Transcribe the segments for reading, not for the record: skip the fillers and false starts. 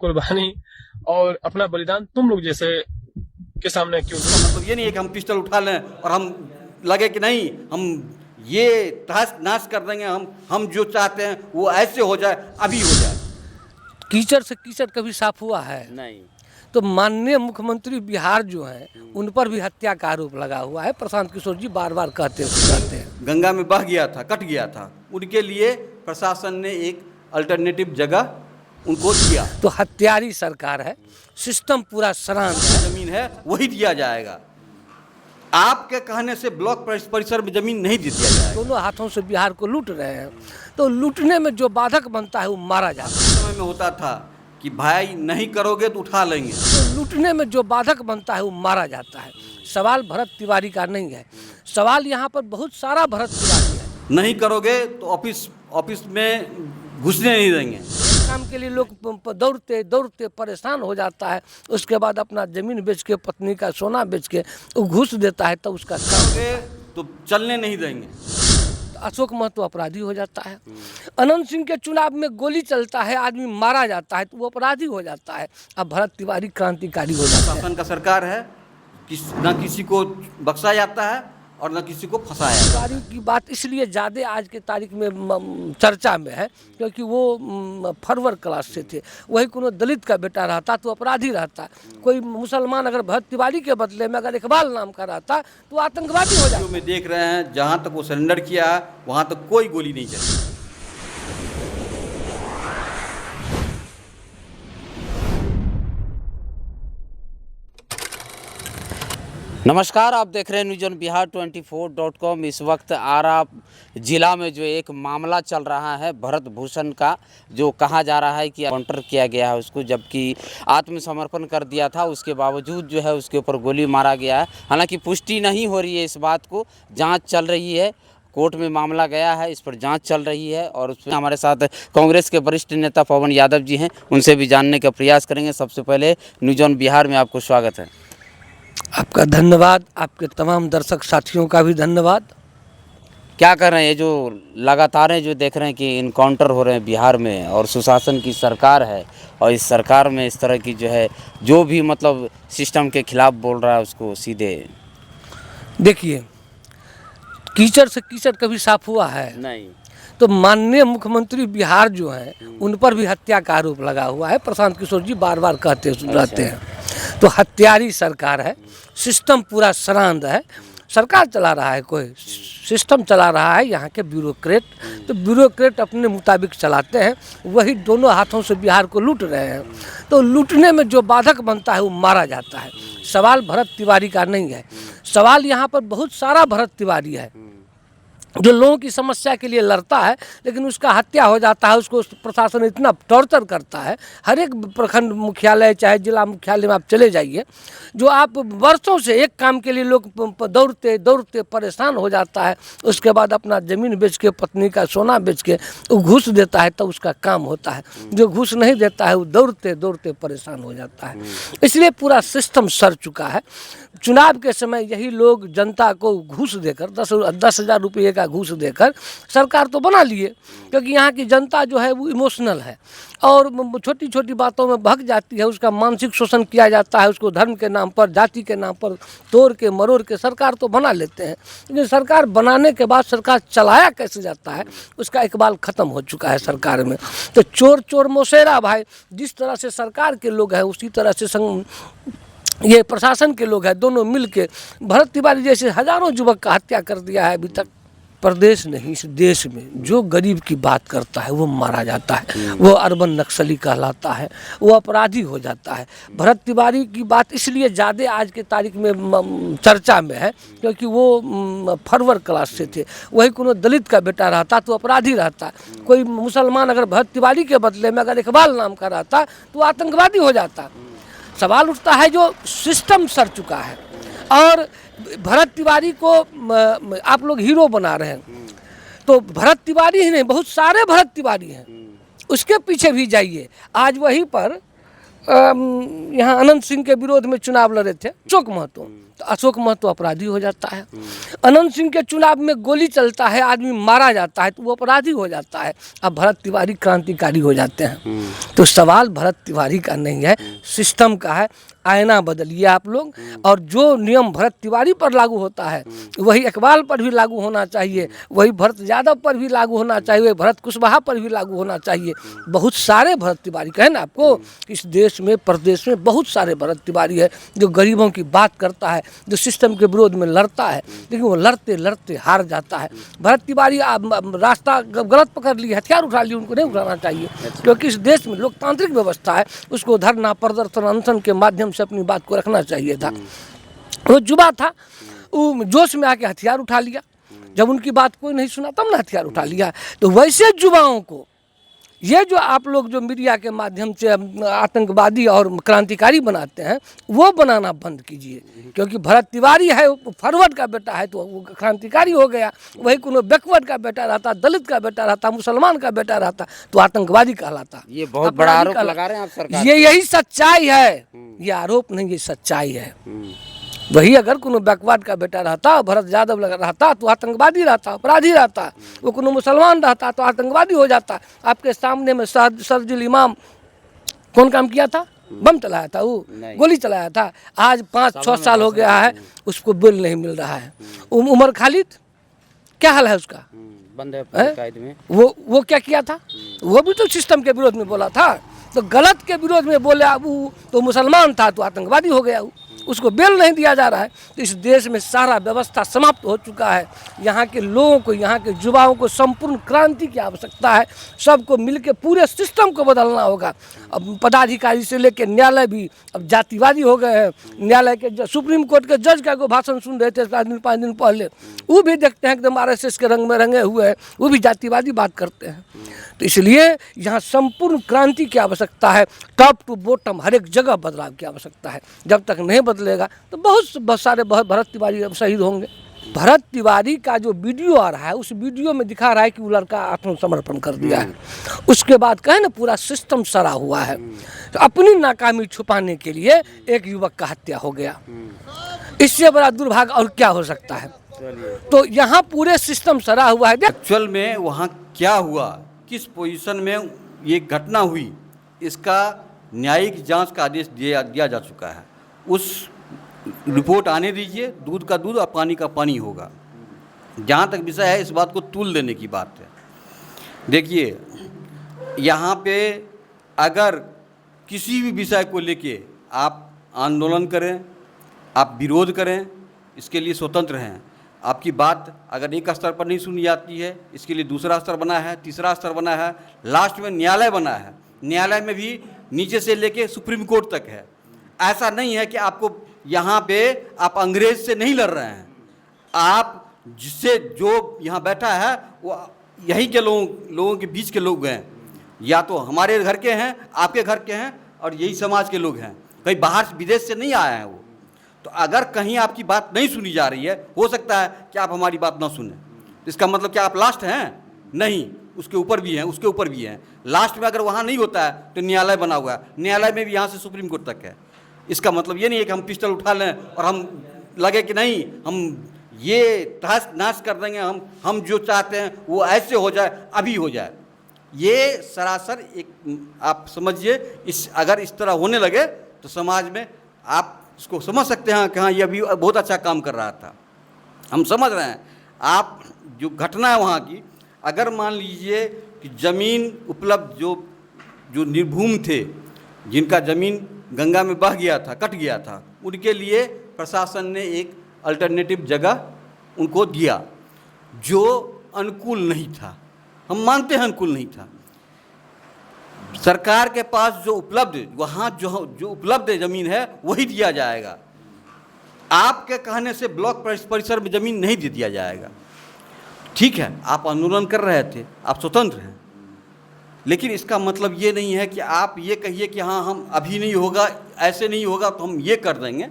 कुर्बानी और अपना बलिदान तुम लोग जैसे के सामने क्यों? मतलब ये नहीं है कि हम पिस्टल उठा लें और हम लगे कि नहीं हम ये तहस नाश कर देंगे, हम जो चाहते हैं वो ऐसे हो जाए, अभी हो जाए। कीचड़ से कीचड़ कभी साफ हुआ है? नहीं। तो माननीय मुख्यमंत्री बिहार जो हैं उन पर भी हत्या का आरोप लगा हुआ है। प्रशांत किशोर जी बार बार कहते हैं गंगा में बह गया था, कट गया था, उनके लिए प्रशासन ने एक अल्टरनेटिव जगह उनको दिया। तो हत्यारी सरकार है, सिस्टम पूरा सरांत है। जमीन है वही दिया जाएगा, आपके कहने से ब्लॉक परिसर में जमीन नहीं दी जाएगा। दोनों हाथों से बिहार को लूट रहे हैं, तो लूटने में जो बाधक बनता है वो मारा जाता है। समय में होता था कि भाई नहीं करोगे तो उठा लेंगे, तो लूटने में जो बाधक बनता है वो मारा जाता है। सवाल भरत तिवारी का नहीं है, सवाल यहाँ पर बहुत सारा भरत तिवारी है। नहीं करोगे तो ऑफिस में घुसने नहीं देंगे। काम के लिए लोग दौड़ते दौड़ते परेशान हो जाता है, उसके बाद अपना जमीन बेच के, पत्नी का सोना बेच के वो घूस देता है, तो उसका काम तो चलने नहीं देंगे। अशोक महतो अपराधी हो जाता है। अनंत सिंह के चुनाव में गोली चलता है, आदमी मारा जाता है, तो वो अपराधी हो जाता है। अब भरत तिवारी क्रांतिकारी हो जाता है। शासन का सरकार है, न किसी को बख्शा जाता है और न किसी को फंसाया जाता है। तिवारी की बात इसलिए ज़्यादा आज के तारीख में चर्चा में है क्योंकि वो फॉरवर्ड क्लास से थे। वही कोनो दलित का बेटा रहता तो अपराधी रहता, कोई मुसलमान अगर भरत तिवारी के बदले में अगर इकबाल नाम का रहता तो आतंकवादी हो जाता। में देख रहे हैं जहाँ तक वो सरेंडर किया है वहाँ तक कोई गोली नहीं चली। नमस्कार, आप देख रहे हैं न्यूज़ ऑन बिहार 24.com। इस वक्त आरा जिला में जो एक मामला चल रहा है भरत भूषण का, जो कहा जा रहा है कि काउंटर किया गया है उसको, जबकि आत्मसमर्पण कर दिया था, उसके बावजूद जो है उसके ऊपर गोली मारा गया है। हालांकि पुष्टि नहीं हो रही है इस बात को, जांच चल रही है, कोर्ट में मामला गया है, इस पर जांच चल रही है। और उसमें हमारे साथ कांग्रेस के वरिष्ठ नेता पवन यादव जी हैं, उनसे भी जानने का प्रयास करेंगे। सबसे पहले न्यूज़ ऑन बिहार में आपको स्वागत है। आपका धन्यवाद, आपके तमाम दर्शक साथियों का भी धन्यवाद। क्या कर रहे हैं, ये जो लगातार है जो देख रहे हैं कि इनकाउंटर हो रहे हैं बिहार में, और सुशासन की सरकार है, और इस सरकार में इस तरह की जो है जो भी मतलब सिस्टम के खिलाफ बोल रहा है उसको सीधे। देखिए, कीचड़ से कीचड़ कभी साफ हुआ है? नहीं। तो माननीय मुख्यमंत्री बिहार जो हैं उन पर भी हत्या का आरोप लगा हुआ है। प्रशांत किशोर जी बार बार कहते रहते हैं। तो हत्यारी सरकार है, सिस्टम पूरा सरांत है। सरकार चला रहा है, कोई सिस्टम चला रहा है यहाँ के ब्यूरोक्रेट। तो ब्यूरोक्रेट अपने मुताबिक चलाते हैं, वही दोनों हाथों से बिहार को लूट रहे हैं। तो लूटने में जो बाधक बनता है वो मारा जाता है। सवाल भरत तिवारी का नहीं है, सवाल यहाँ पर बहुत सारा भरत तिवारी है जो लोगों की समस्या के लिए लड़ता है, लेकिन उसका हत्या हो जाता है। उसको प्रशासन इतना टॉर्चर करता है। हर एक प्रखंड मुख्यालय चाहे जिला मुख्यालय में आप चले जाइए, जो आप वर्षों से एक काम के लिए लोग दौड़ते दौड़ते परेशान हो जाता है, उसके बाद अपना ज़मीन बेच के, पत्नी का सोना बेच के वो घूस देता है, तो उसका काम होता है। जो घूस नहीं देता है वो दौड़ते दौड़ते परेशान हो जाता है। इसलिए पूरा सिस्टम सड़ चुका है। चुनाव के समय यही लोग जनता को घूस देकर 10,000 रुपये का घूस देकर सरकार तो बना लिए, क्योंकि यहाँ की जनता जो है वो इमोशनल है और छोटी छोटी बातों में भग जाती है। उसका मानसिक शोषण किया जाता है, उसको धर्म के नाम पर, जाति के नाम पर तोड़ के मरोड़ के सरकार तो बना लेते हैं। लेकिन सरकार बनाने के बाद सरकार चलाया कैसे जाता है उसका इकबाल ख़त्म हो चुका है सरकार में। तो चोर चोर मौसेरा भाई, जिस तरह से सरकार के लोग हैं उसी तरह से ये प्रशासन के लोग हैं, दोनों मिल के भरत तिवारी जैसे हजारों युवक का हत्या कर दिया है अभी तक। प्रदेश नहीं, इस देश में जो गरीब की बात करता है वो मारा जाता है, वो अर्बन नक्सली कहलाता है, वो अपराधी हो जाता है। भरत तिवारी की बात इसलिए ज़्यादा आज के तारीख में चर्चा में है क्योंकि वो फॉरवर्ड क्लास से थे। वही कोनो दलित का बेटा रहता तो अपराधी रहता, कोई मुसलमान अगर भरत तिवारी के बदले में अगर इकबाल नाम का रहता तो आतंकवादी हो जाता। सवाल उठता है जो सिस्टम सड़ चुका है, और भरत तिवारी को आप लोग हीरो बना रहे हैं। तो भरत तिवारी ही नहीं, बहुत सारे भरत तिवारी हैं, उसके पीछे भी जाइए। आज वहीं पर यहाँ अनंत सिंह के विरोध में चुनाव लड़े थे अशोक महतो, तो अशोक महतो अपराधी हो जाता है। अनंत सिंह के चुनाव में गोली चलता है, आदमी मारा जाता है तो वो अपराधी हो जाता है। अब भरत तिवारी क्रांतिकारी हो जाते हैं। तो सवाल भरत तिवारी का नहीं है, सिस्टम का है। आईना बदलिए आप लोग, और जो नियम भरत तिवारी पर लागू होता है वही इकबाल पर भी लागू होना चाहिए, वही भरत यादव पर भी लागू होना चाहिए, वही भरत कुशवाहा पर भी लागू होना चाहिए। बहुत सारे भरत तिवारी कहे ना आपको, इस देश में प्रदेश में बहुत सारे भरत तिवारी है जो गरीबों की बात करता है, जो सिस्टम के विरोध में लड़ता है, लेकिन वो लड़ते लड़ते हार जाता है। भरत तिवारी रास्ता गलत पकड़ लिया, हथियार उठा लिए, उनको नहीं उठाना चाहिए, क्योंकि इस देश में लोकतांत्रिक व्यवस्था है, उसको धरना प्रदर्शन अनशन के माध्यम से अपनी बात को रखना चाहिए था। वो जुबा था, वो जोश में आके हथियार उठा लिया, जब उनकी बात कोई नहीं सुना तब ना हथियार उठा लिया। तो वैसे युवाओं को ये जो आप लोग जो मीडिया के माध्यम से आतंकवादी और क्रांतिकारी बनाते हैं वो बनाना बंद कीजिए, क्योंकि भरत तिवारी है फॉरवर्ड का बेटा है तो वो क्रांतिकारी हो गया। वही कोनो बैकवर्ड का बेटा रहता, दलित का बेटा रहता, मुसलमान का बेटा रहता तो आतंकवादी कहलाता। ये बहुत बड़ा आरोप लगा रहे हैं आप सरकार। ये यही सच्चाई है, ये आरोप नहीं, ये सच्चाई है। वही अगर कोनो बैकवर्ड का बेटा रहता, भरत यादव रहता तो आतंकवादी रहता, अपराधी रहता। वो कोनो मुसलमान रहता तो आतंकवादी हो जाता। आपके सामने में सरजुल इमाम कौन काम किया था? बम चलाया था, वो गोली चलाया था। आज 5-6 साल हो गया है, उसको बेल नहीं मिल रहा है। उमर खालिद क्या हाल है उसका? बंद है कैद में। वो क्या किया था? वो भी तो सिस्टम के विरोध में बोला था। तो गलत के विरोध में बोले वो तो मुसलमान था तो आतंकवादी हो गया, उसको बेल नहीं दिया जा रहा है। तो इस देश में सारा व्यवस्था समाप्त हो चुका है। यहाँ के लोगों को, यहाँ के युवाओं को संपूर्ण क्रांति की आवश्यकता है। सबको मिलकर पूरे सिस्टम को बदलना होगा। अब पदाधिकारी से लेकर न्यायालय भी अब जातिवादी हो गए हैं। न्यायालय के सुप्रीम कोर्ट के जज का को भाषण सुन रहे थे 5 दिन पहले, वो भी देखते हैं एकदम RSS के रंग में रंगे हुए हैं, वो भी जातिवादी बात करते हैं। तो इसलिए यहाँ संपूर्ण क्रांति की आवश्यकता है, टॉप टू बॉटम हर एक जगह बदलाव की आवश्यकता है। जब तक नहीं बदलेगा तो बहुत सारे भरत तिवारी शहीद होंगे। भरत तिवारी का जो वीडियो आ रहा है उस वीडियो में दिखा रहा है कि वो लड़का आत्मसमर्पण कर दिया है। उसके बाद कहे ना पूरा सिस्टम सड़ा हुआ है। तो अपनी नाकामी छुपाने के लिए एक युवक का हत्या हो गया, इससे बड़ा दुर्भाग्य और क्या हो सकता है? तो यहाँ पूरे सिस्टम सड़ा हुआ है। एक्चुअल में वहाँ क्या हुआ, किस पोजीशन में ये घटना हुई, इसका न्यायिक जांच का आदेश दिया जा चुका है। उस रिपोर्ट आने दीजिए, दूध का दूध और पानी का पानी होगा। जहाँ तक विषय है इस बात को तूल देने की बात है। देखिए यहाँ पे अगर किसी भी विषय को लेके आप आंदोलन करें, आप विरोध करें, इसके लिए स्वतंत्र हैं। आपकी बात अगर एक स्तर पर नहीं सुनी जाती है, इसके लिए दूसरा स्तर बना है, तीसरा स्तर बना है, लास्ट में न्यायालय बना है। न्यायालय में भी नीचे से लेके सुप्रीम कोर्ट तक है। ऐसा नहीं है कि आपको यहाँ पे आप अंग्रेज से नहीं लड़ रहे हैं। आप जिससे जो यहाँ बैठा है वो यहीं के लोगों के बीच के लोग हैं, या तो हमारे घर के हैं, आपके घर के हैं, और यही समाज के लोग हैं, कहीं बाहर विदेश से नहीं आए हैं वो। तो अगर कहीं आपकी बात नहीं सुनी जा रही है, हो सकता है कि आप हमारी बात ना सुने। इसका मतलब क्या आप लास्ट हैं? नहीं, उसके ऊपर भी हैं, उसके ऊपर भी हैं। लास्ट में अगर वहाँ नहीं होता है तो न्यायालय बना हुआ है, न्यायालय में भी यहाँ से सुप्रीम कोर्ट तक है। इसका मतलब ये नहीं है कि हम पिस्टल उठा लें और हम लगे कि नहीं हम ये तहस नाश कर देंगे, हम जो चाहते हैं वो ऐसे हो जाए, अभी हो जाए। ये सरासर एक आप समझिए, अगर इस तरह होने लगे तो समाज में आप इसको समझ सकते हैं कि हाँ ये अभी बहुत अच्छा काम कर रहा था। हम समझ रहे हैं। आप जो घटना है वहाँ की, अगर मान लीजिए कि ज़मीन उपलब्ध जो निर्भूम थे, जिनका ज़मीन गंगा में बह गया था, कट गया था, उनके लिए प्रशासन ने एक अल्टरनेटिव जगह उनको दिया जो अनुकूल नहीं था। हम मानते हैं अनुकूल नहीं था। सरकार के पास जो उपलब्ध वहाँ जो उपलब्ध ज़मीन है वही दिया जाएगा। आपके कहने से ब्लॉक परिसर में ज़मीन नहीं दे दिया जाएगा। ठीक है, आप आंदोलन कर रहे थे, आप स्वतंत्र हैं, लेकिन इसका मतलब ये नहीं है कि आप ये कहिए कि हाँ हम अभी नहीं होगा, ऐसे नहीं होगा तो हम ये कर देंगे।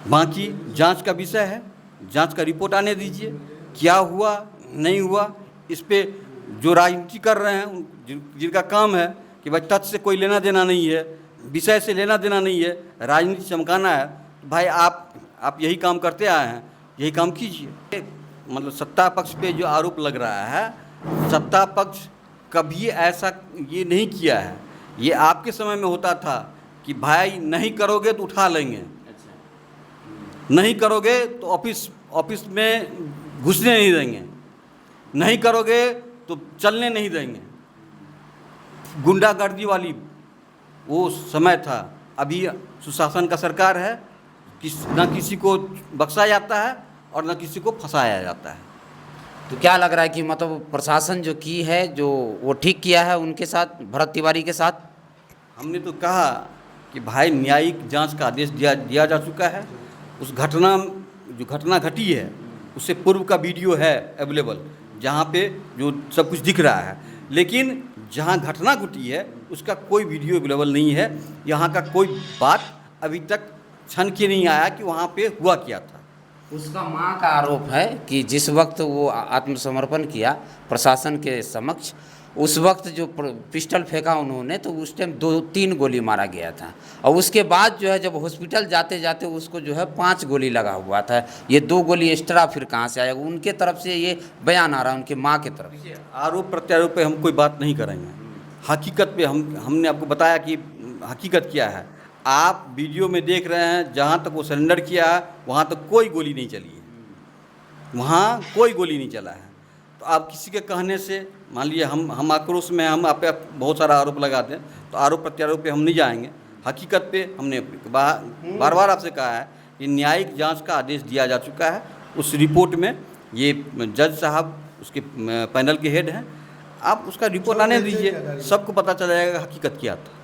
बाकी जांच का विषय है, जांच का रिपोर्ट आने दीजिए, क्या हुआ नहीं हुआ। इस पे जो राजनीति कर रहे हैं, जिनका काम है कि भाई तथ्य से कोई लेना देना नहीं है, विषय से लेना देना नहीं है, राजनीति चमकाना है, भाई आप यही काम करते आए हैं, यही काम कीजिए। मतलब सत्ता पक्ष पे जो आरोप लग रहा है, सत्ता पक्ष कभी ऐसा ये नहीं किया है। ये आपके समय में होता था कि भाई नहीं करोगे तो उठा लेंगे, नहीं करोगे तो ऑफिस में घुसने नहीं देंगे, नहीं करोगे तो चलने नहीं देंगे। गुंडागर्दी वाली वो समय था। अभी सुशासन का सरकार है, ना किसी को बख्शा जाता है और ना किसी को फंसाया जाता है। तो क्या लग रहा है कि मतलब प्रशासन जो की है, जो वो ठीक किया है उनके साथ, भरत तिवारी के साथ? हमने तो कहा कि भाई न्यायिक जांच का आदेश दिया जा चुका है। उस जो घटना घटी है उससे पूर्व का वीडियो है अवेलेबल, जहाँ पे जो सब कुछ दिख रहा है। लेकिन जहाँ घटना घटी है उसका कोई वीडियो अवेलेबल नहीं है। यहाँ का कोई बात अभी तक छन के नहीं आया कि वहाँ पे हुआ क्या था। उसका मां का आरोप है कि जिस वक्त वो आत्मसमर्पण किया प्रशासन के समक्ष, उस वक्त जो पिस्टल फेंका उन्होंने, तो उस टाइम 2-3 गोली मारा गया था। और उसके बाद जो है जब हॉस्पिटल जाते जाते उसको जो है 5 गोली लगा हुआ था। ये 2 गोली एक्स्ट्रा फिर कहाँ से आएगा? उनके तरफ से ये बयान आ रहा है, उनके माँ के तरफ से। आरोप प्रत्यारोप पे हम कोई बात नहीं करेंगे। हकीकत पे हमने आपको बताया कि हकीकत क्या है। आप वीडियो में देख रहे हैं, जहाँ तक वो सरेंडर किया है वहाँ तक कोई गोली नहीं चली है, वहाँ कोई गोली नहीं चला है। तो आप किसी के कहने से, मान लीजिए हम आक्रोश में हम आप पे बहुत सारा आरोप लगाते हैं, तो आरोप प्रत्यारोप पे हम नहीं जाएंगे। हकीकत पे हमने बार बार आपसे कहा है कि न्यायिक जांच का आदेश दिया जा चुका है। उस रिपोर्ट में ये जज साहब उसके पैनल के हेड हैं, आप उसका रिपोर्ट आने दीजिए, सबको पता चल जाएगा हकीकत क्या था।